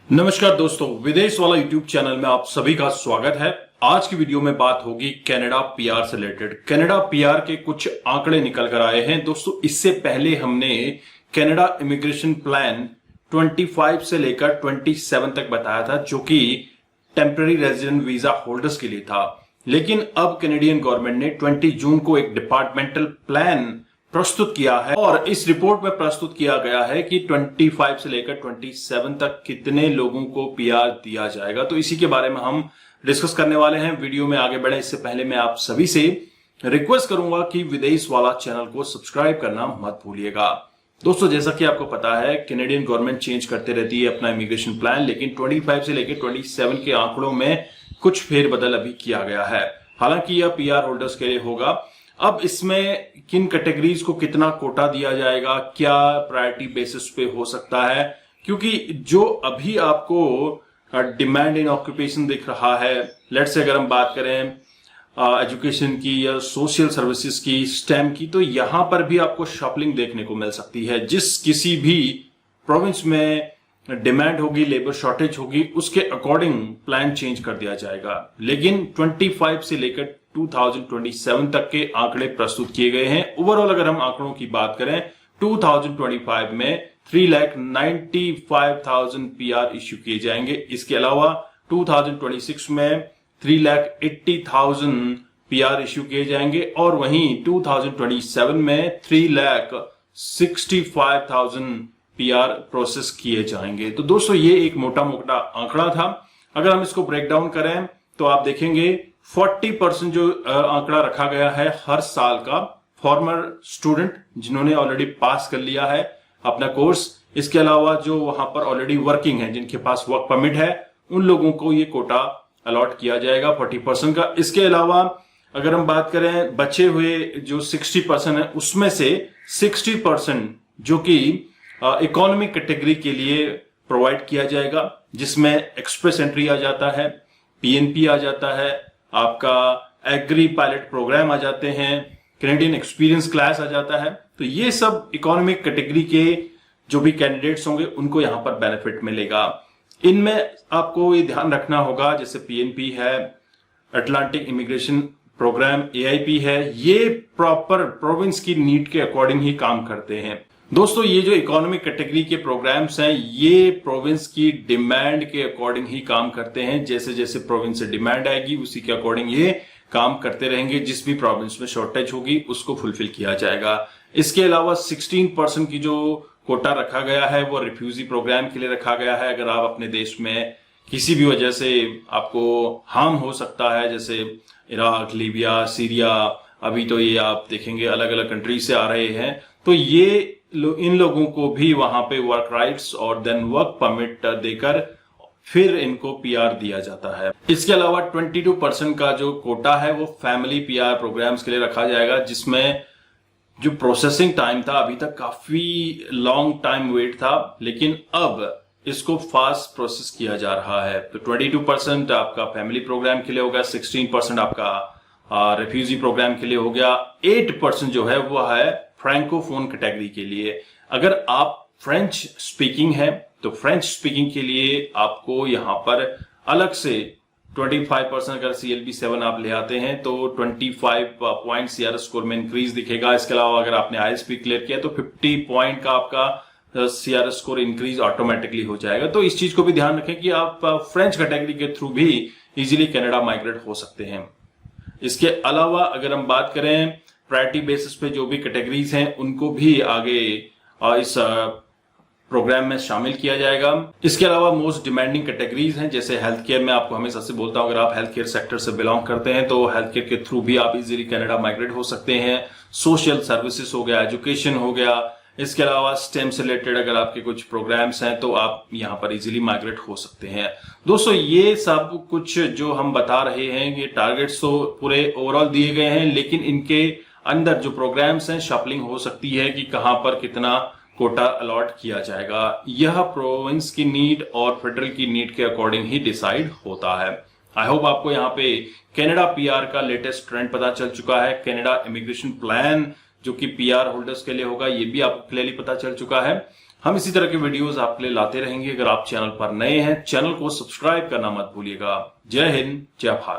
नमस्कार दोस्तों, विदेश वाला यूट्यूब चैनल में आप सभी का स्वागत है। आज की वीडियो में बात होगी कनाडा पीआर से रिलेटेड। कनाडा पीआर के कुछ आंकड़े निकल कर आए हैं दोस्तों। इससे पहले हमने कनाडा इमिग्रेशन प्लान 25 से लेकर 27 तक बताया था, जो कि टेम्पररी रेजिडेंट वीजा होल्डर्स के लिए था। लेकिन अब कैनेडियन गवर्नमेंट ने 20 जून को एक डिपार्टमेंटल प्लान प्रस्तुत किया है और इस रिपोर्ट में प्रस्तुत किया गया है कि 25 से लेकर 27 तक कितने लोगों को पीआर दिया जाएगा। तो इसी के बारे में हम डिस्कस करने वाले हैं। वीडियो में आगे बढ़े इससे पहले मैं आप सभी से रिक्वेस्ट करूंगा कि विदेश वाला चैनल को सब्सक्राइब करना मत भूलिएगा। दोस्तों, जैसा कि आपको पता है, कैनेडियन गवर्नमेंट चेंज करते रहती है अपना इमिग्रेशन प्लान, लेकिन 25 से लेकर 27 के आंकड़ों में कुछ फेरबदल अभी किया गया है। हालांकि यह पीआर होल्डर्स के लिए होगा। अब इसमें किन कैटेगरीज को कितना कोटा दिया जाएगा, क्या प्रायोरिटी बेसिस पे हो सकता है, क्योंकि जो अभी आपको डिमांड इन ऑक्यूपेशन दिख रहा है, लेट्स से अगर हम बात करें एजुकेशन की या सोशल सर्विसेज की, स्टेम की, तो यहां पर भी आपको शफलिंग देखने को मिल सकती है। जिस किसी भी प्रोविंस में डिमांड होगी, लेबर शॉर्टेज होगी, उसके अकॉर्डिंग प्लान चेंज कर दिया जाएगा। लेकिन 25 से लेकर 2027 तक के आंकड़े प्रस्तुत किए गए हैं। ओवरऑल अगर हम आंकड़ों की बात करें, 2025 में 3,95,000 पीआर इश्यू किए जाएंगे। इसके अलावा 2026 में 3,80,000 पीआर इश्यू किए जाएंगे और वहीं 2027 में 3,65,000 पीआर प्रोसेस किए जाएंगे। तो दोस्तों, ये एक मोटा मोटा आंकड़ा था। अगर हम इसको ब्रेक डाउन करें तो आप देखेंगे 40% जो आंकड़ा रखा गया है हर साल का फॉर्मर स्टूडेंट जिन्होंने ऑलरेडी पास कर लिया है अपना कोर्स, इसके अलावा जो वहां पर ऑलरेडी वर्किंग है, जिनके पास वर्क परमिट है, उन लोगों को ये कोटा अलॉट किया जाएगा 40% का। इसके अलावा अगर हम बात करें बचे हुए जो 60% है, उसमें से 60% जो कि इकोनॉमिक कैटेगरी के लिए प्रोवाइड किया जाएगा, जिसमें एक्सप्रेस एंट्री आ जाता है, पीएनपी आ जाता है, आपका एग्री पायलट प्रोग्राम आ जाते हैं, कैनेडियन एक्सपीरियंस क्लास आ जाता है। तो ये सब इकोनॉमिक कैटेगरी के जो भी कैंडिडेट्स होंगे उनको यहां पर बेनिफिट मिलेगा। इनमें आपको ये ध्यान रखना होगा, जैसे पीएनपी है, अटलांटिक इमिग्रेशन प्रोग्राम एआईपी है, ये प्रॉपर प्रोविंस की नीड के अकॉर्डिंग ही काम करते हैं। दोस्तों, ये जो इकोनॉमिक कैटेगरी के प्रोग्राम्स हैं, ये प्रोविंस की डिमांड के अकॉर्डिंग ही काम करते हैं। जैसे जैसे प्रोविंस से डिमांड आएगी उसी के अकॉर्डिंग ये काम करते रहेंगे। जिस भी प्रोविंस में शॉर्टेज होगी उसको फुलफिल किया जाएगा। इसके अलावा 16% की जो कोटा रखा गया है वो रिफ्यूजी प्रोग्राम के लिए रखा गया है। अगर आप अपने देश में किसी भी वजह से आपको हार्म हो सकता है, जैसे इराक, लीबिया, सीरिया, अभी तो ये आप देखेंगे अलग अलग कंट्री से आ रहे हैं, तो ये इन लोगों को भी वहां पे वर्क राइट्स और देन वर्क परमिट देकर फिर इनको पीआर दिया जाता है। इसके अलावा 22% का जो कोटा है वो फैमिली पीआर प्रोग्राम्स के लिए रखा जाएगा, जिसमें जो प्रोसेसिंग टाइम था अभी तक काफी लॉन्ग टाइम वेट था, लेकिन अब इसको फास्ट प्रोसेस किया जा रहा है। तो 22% आपका फैमिली प्रोग्राम के लिए होगा, 16% आपका रेफ्यूजी प्रोग्राम के लिए हो गया, 8% जो है वो है फ्रैंकोफोन कैटेगरी के लिए। अगर आप फ्रेंच स्पीकिंग है तो फ्रेंच स्पीकिंग के लिए आपको यहां पर अलग से 25%, अगर CLB 7 आप ले आते हैं तो 25 पॉइंट CRS स्कोर में इंक्रीज दिखेगा। इसके अलावा अगर आपने ISP क्लियर किया तो 50 पॉइंट का आपका CRS स्कोर इंक्रीज ऑटोमेटिकली हो जाएगा। तो इस चीज को भी ध्यान रखें कि आप फ्रेंच कैटेगरी के थ्रू भी इजीली कनाडा माइग्रेट हो सकते हैं। इसके अलावा अगर हम बात करें प्रायोरिटी बेसिस पे जो भी कैटेगरीज हैं उनको भी आगे इस प्रोग्राम में शामिल किया जाएगा। इसके अलावा मोस्ट डिमांडिंग कैटेगरीज हैं, जैसे हेल्थ केयर में आपको हमेशा से बोलता हूं, अगर आप हेल्थ केयर सेक्टर से बिलोंग करते हैं तो हेल्थ केयर के थ्रू भी आप इजीली कनाडा माइग्रेट हो सकते हैं। सोशल सर्विसेज हो गया, एजुकेशन हो गया, इसके अलावा स्टेम से रिलेटेड अगर आपके कुछ प्रोग्राम्स हैं तो आप यहां पर इजीली माइग्रेट हो सकते हैं। दोस्तों, ये सब कुछ जो हम बता रहे हैं, ये टारगेट्स तो पूरे ओवरऑल दिए गए हैं, लेकिन इनके अंदर जो प्रोग्राम्स हैं शफलिंग हो सकती है कि कहां पर कितना कोटा अलॉट किया जाएगा। यह प्रोविंस की नीड और फेडरल की नीड के अकॉर्डिंग ही डिसाइड होता है। आई होप आपको यहाँ पे कनाडा पीआर का लेटेस्ट ट्रेंड पता चल चुका है। कनाडा इमिग्रेशन प्लान जो कि पीआर होल्डर्स के लिए होगा, ये भी आपको क्लियरली पता चल चुका है। हम इसी तरह के वीडियोस आपके लिए लाते रहेंगे। अगर आप चैनल पर नए हैं, चैनल को सब्सक्राइब करना मत भूलिएगा। जय हिंद, जय भारत।